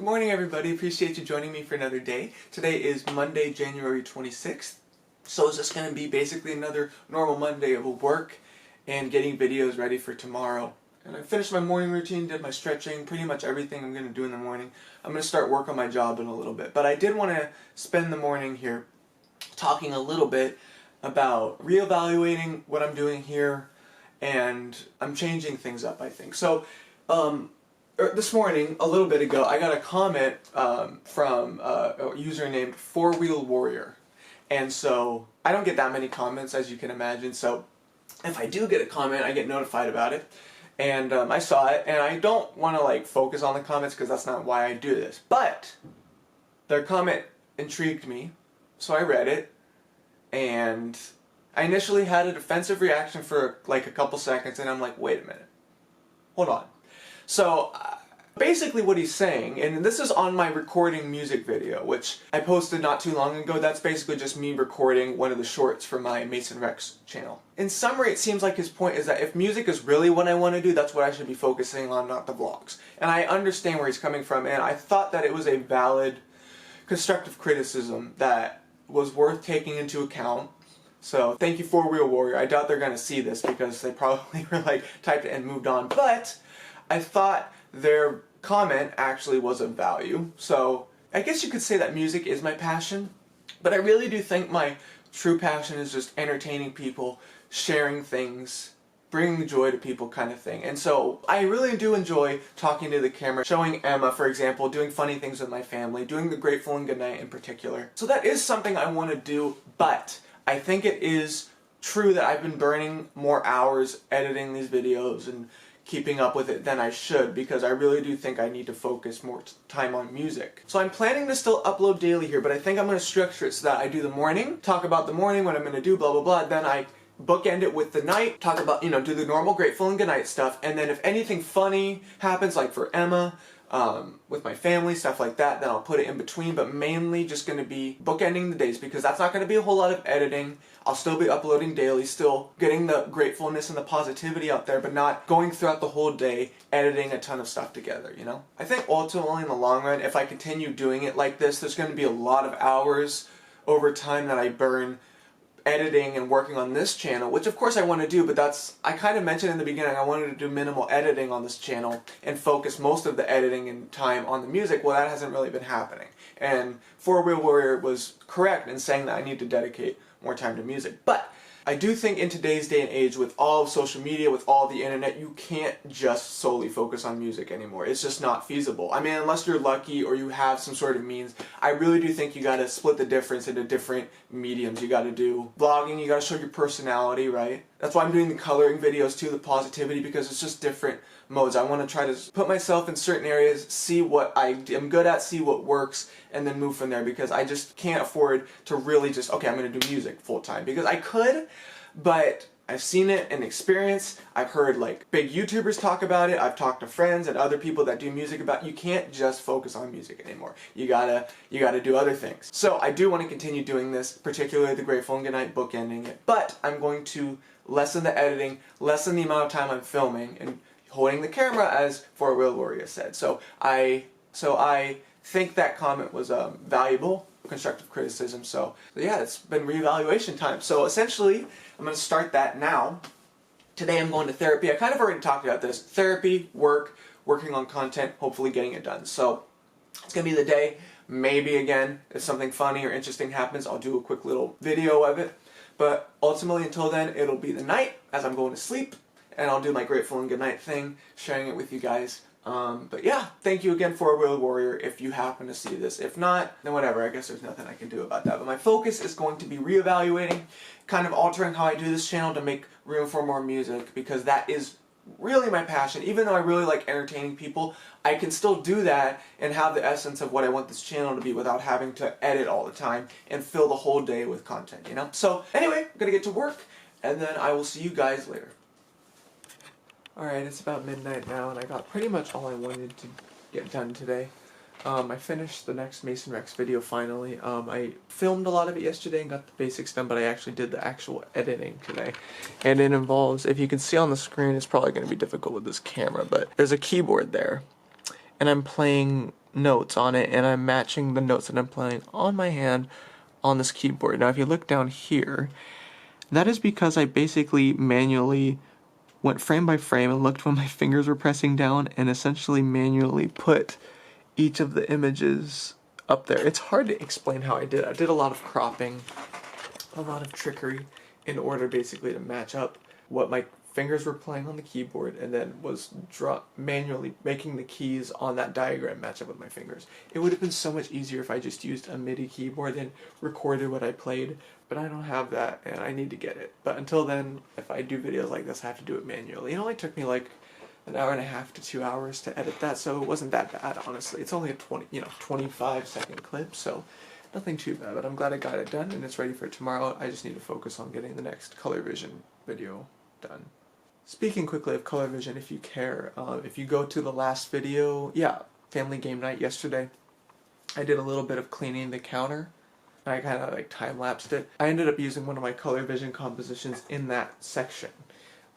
Good morning, everybody. Appreciate you joining me for another day. Today is Monday, January 26th. So it's just going to be basically another normal Monday of work and getting videos ready for tomorrow. And I finished my morning routine, did my stretching, pretty much everything I'm going to do in the morning. I'm going to start work on my job in a little bit. But I did want to spend the morning here talking a little bit about reevaluating what I'm doing here, and I'm changing things up, I think. So, this morning, a little bit ago, I got a comment from a user named 4-Wheel Warrior. And so, I don't get that many comments, as you can imagine, so if I do get a comment, I get notified about it. And I saw it, and I don't want to focus on the comments because that's not why I do this. But their comment intrigued me, so I read it, and I initially had a defensive reaction for a couple seconds, and I'm like, wait a minute, hold on. So basically what he's saying, and this is on my recording music video, which I posted not too long ago. That's basically just me recording one of the shorts for my Mason Rex channel. In summary, it seems like his point is that if music is really what I want to do, that's what I should be focusing on, not the vlogs. And I understand where he's coming from, and I thought that it was a valid, constructive criticism that was worth taking into account. So thank you, 4-Wheel Warrior. I doubt they're going to see this because they probably were typed it and moved on. But I thought their comment actually was of value. So I guess you could say that music is my passion, but I really do think my true passion is just entertaining people, sharing things, bringing joy to people kind of thing. And so I really do enjoy talking to the camera, showing Emma, for example, doing funny things with my family, doing the Grateful and Goodnight in particular. So that is something I want to do, but I think it is true that I've been burning more hours editing these videos and keeping up with it than I should, because I really do think I need to focus more time on music. So I'm planning to still upload daily here, but I think I'm going to structure it so that I do the morning, talk about the morning, what I'm going to do, blah blah blah, then I bookend it with the night, talk about, do the normal Grateful and Goodnight stuff, and then if anything funny happens, like for Emma, with my family, stuff like that, then I'll put it in between, but mainly just going to be bookending the days, because that's not going to be a whole lot of editing. I'll still be uploading daily, still getting the gratefulness and the positivity out there, but not going throughout the whole day editing a ton of stuff together, I think ultimately in the long run, if I continue doing it like this, there's going to be a lot of hours over time that I burn editing and working on this channel, which of course I want to do, but I kind of mentioned in the beginning I wanted to do minimal editing on this channel and focus most of the editing and time on the music. Well, that hasn't really been happening. And 4-Wheel Warrior was correct in saying that I need to dedicate more time to music. But I do think in today's day and age, with all of social media, with all the internet, you can't just solely focus on music anymore. It's just not feasible. I mean, unless you're lucky or you have some sort of means, I really do think you gotta split the difference into different mediums. You gotta do vlogging, you gotta show your personality, right? That's why I'm doing the coloring videos too, the positivity, because it's just different modes. I want to try to put myself in certain areas, see what I am good at, see what works, and then move from there, because I just can't afford to really just, okay, I'm going to do music full time, because I could, but I've seen it in experience. I've heard big YouTubers talk about it. I've talked to friends and other people that do music about you can't just focus on music anymore. You gotta do other things. So I do want to continue doing this, particularly the Grateful and Goodnight bookending it, but I'm going to lessen the editing, lessen the amount of time I'm filming, and holding the camera, as 4-Wheel Warrior said. So I think that comment was valuable, constructive criticism. So yeah, it's been reevaluation time. So essentially, I'm going to start that now. Today I'm going to therapy. I kind of already talked about this. Therapy, working on content, hopefully getting it done. So it's going to be the day. Maybe again, if something funny or interesting happens, I'll do a quick little video of it. But ultimately, until then, it'll be the night as I'm going to sleep. And I'll do my Grateful and Goodnight thing, sharing it with you guys. But yeah, thank you again, 4-Wheel Warrior, if you happen to see this. If not, then whatever, I guess there's nothing I can do about that. But my focus is going to be reevaluating, kind of altering how I do this channel to make room for more music, because that is really my passion. Even though I really like entertaining people, I can still do that and have the essence of what I want this channel to be without having to edit all the time and fill the whole day with content, So anyway, I'm gonna get to work, and then I will see you guys later. Alright, it's about midnight now, and I got pretty much all I wanted to get done today. I finished the next Mason Rex video finally. I filmed a lot of it yesterday and got the basics done, but I actually did the actual editing today. And it involves, if you can see on the screen, it's probably going to be difficult with this camera, but there's a keyboard there. And I'm playing notes on it, and I'm matching the notes that I'm playing on my hand on this keyboard. Now if you look down here, that is because I basically manually went frame by frame and looked when my fingers were pressing down and essentially manually put each of the images up there. It's hard to explain how I did. I did a lot of cropping, a lot of trickery in order basically to match up what my fingers were playing on the keyboard, and then was manually making the keys on that diagram match up with my fingers. It would have been so much easier if I just used a MIDI keyboard and recorded what I played, but I don't have that and I need to get it. But until then, if I do videos like this, I have to do it manually. It only took me like an hour and a half to 2 hours to edit that, so it wasn't that bad, honestly. It's only a 25-second clip, so nothing too bad, but I'm glad I got it done and it's ready for tomorrow. I just need to focus on getting the next color vision video done. Speaking quickly of color vision, if you care, if you go to the last video, family game night yesterday, I did a little bit of cleaning the counter. I kind of like time-lapsed it. I ended up using one of my color vision compositions in that section.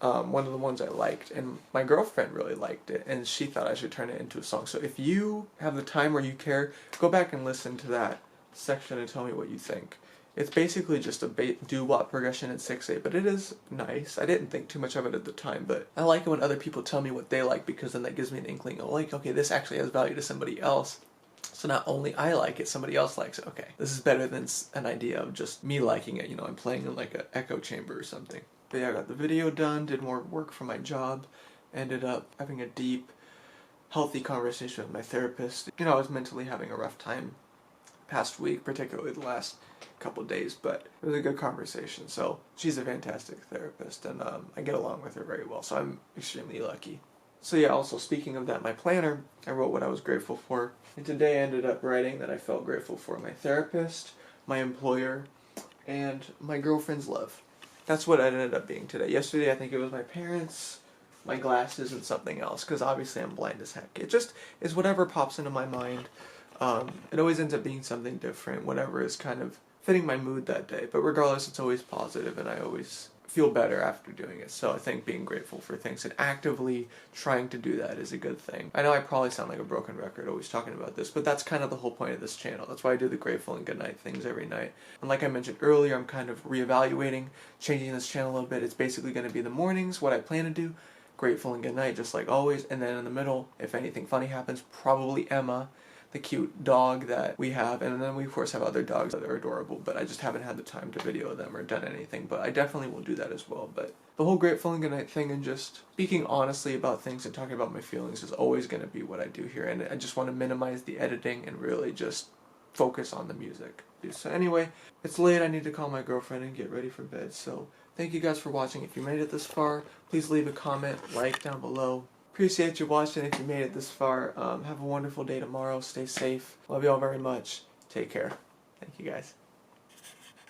One of the ones I liked, and my girlfriend really liked it, and she thought I should turn it into a song. So if you have the time or you care, go back and listen to that section and tell me what you think. It's basically just a doo-wop progression in 6/8, but it is nice. I didn't think too much of it at the time, but I like it when other people tell me what they like, because then that gives me an inkling of like, okay, this actually has value to somebody else. So not only I like it, somebody else likes it. Okay, this is better than an idea of just me liking it. You know, I'm playing in like an echo chamber or something. But yeah, I got the video done, did more work for my job, ended up having a deep, healthy conversation with my therapist. You know, I was mentally having a rough time past week, particularly the last couple of days, but it was a good conversation. So she's a fantastic therapist, and I get along with her very well, so I'm extremely lucky. So yeah, also speaking of that, my planner, I wrote what I was grateful for, and today I ended up writing that I felt grateful for my therapist, my employer, and my girlfriend's love. That's what it ended up being today. Yesterday I think it was my parents, my glasses, and something else, because obviously I'm blind as heck. It just is whatever pops into my mind. It always ends up being something different, whatever is kind of fitting my mood that day. But regardless, it's always positive, and I always feel better after doing it. So I think being grateful for things and actively trying to do that is a good thing. I know I probably sound like a broken record always talking about this, but that's kind of the whole point of this channel. That's why I do the grateful and goodnight things every night. And like I mentioned earlier, I'm kind of reevaluating, changing this channel a little bit. It's basically going to be the mornings, what I plan to do, grateful and goodnight, just like always. And then in the middle, if anything funny happens, probably Emma, the cute dog that we have, and then we of course have other dogs that are adorable, but I just haven't had the time to video them or done anything, but I definitely will do that as well. But the whole grateful and goodnight thing and just speaking honestly about things and talking about my feelings is always going to be what I do here, and I just want to minimize the editing and really just focus on the music. So anyway, it's late, I need to call my girlfriend and get ready for bed, so thank you guys for watching. If you made it this far, please leave a comment, like down below. Appreciate you watching if you made it this far. Have a wonderful day tomorrow. Stay safe. Love you all very much. Take care. Thank you guys.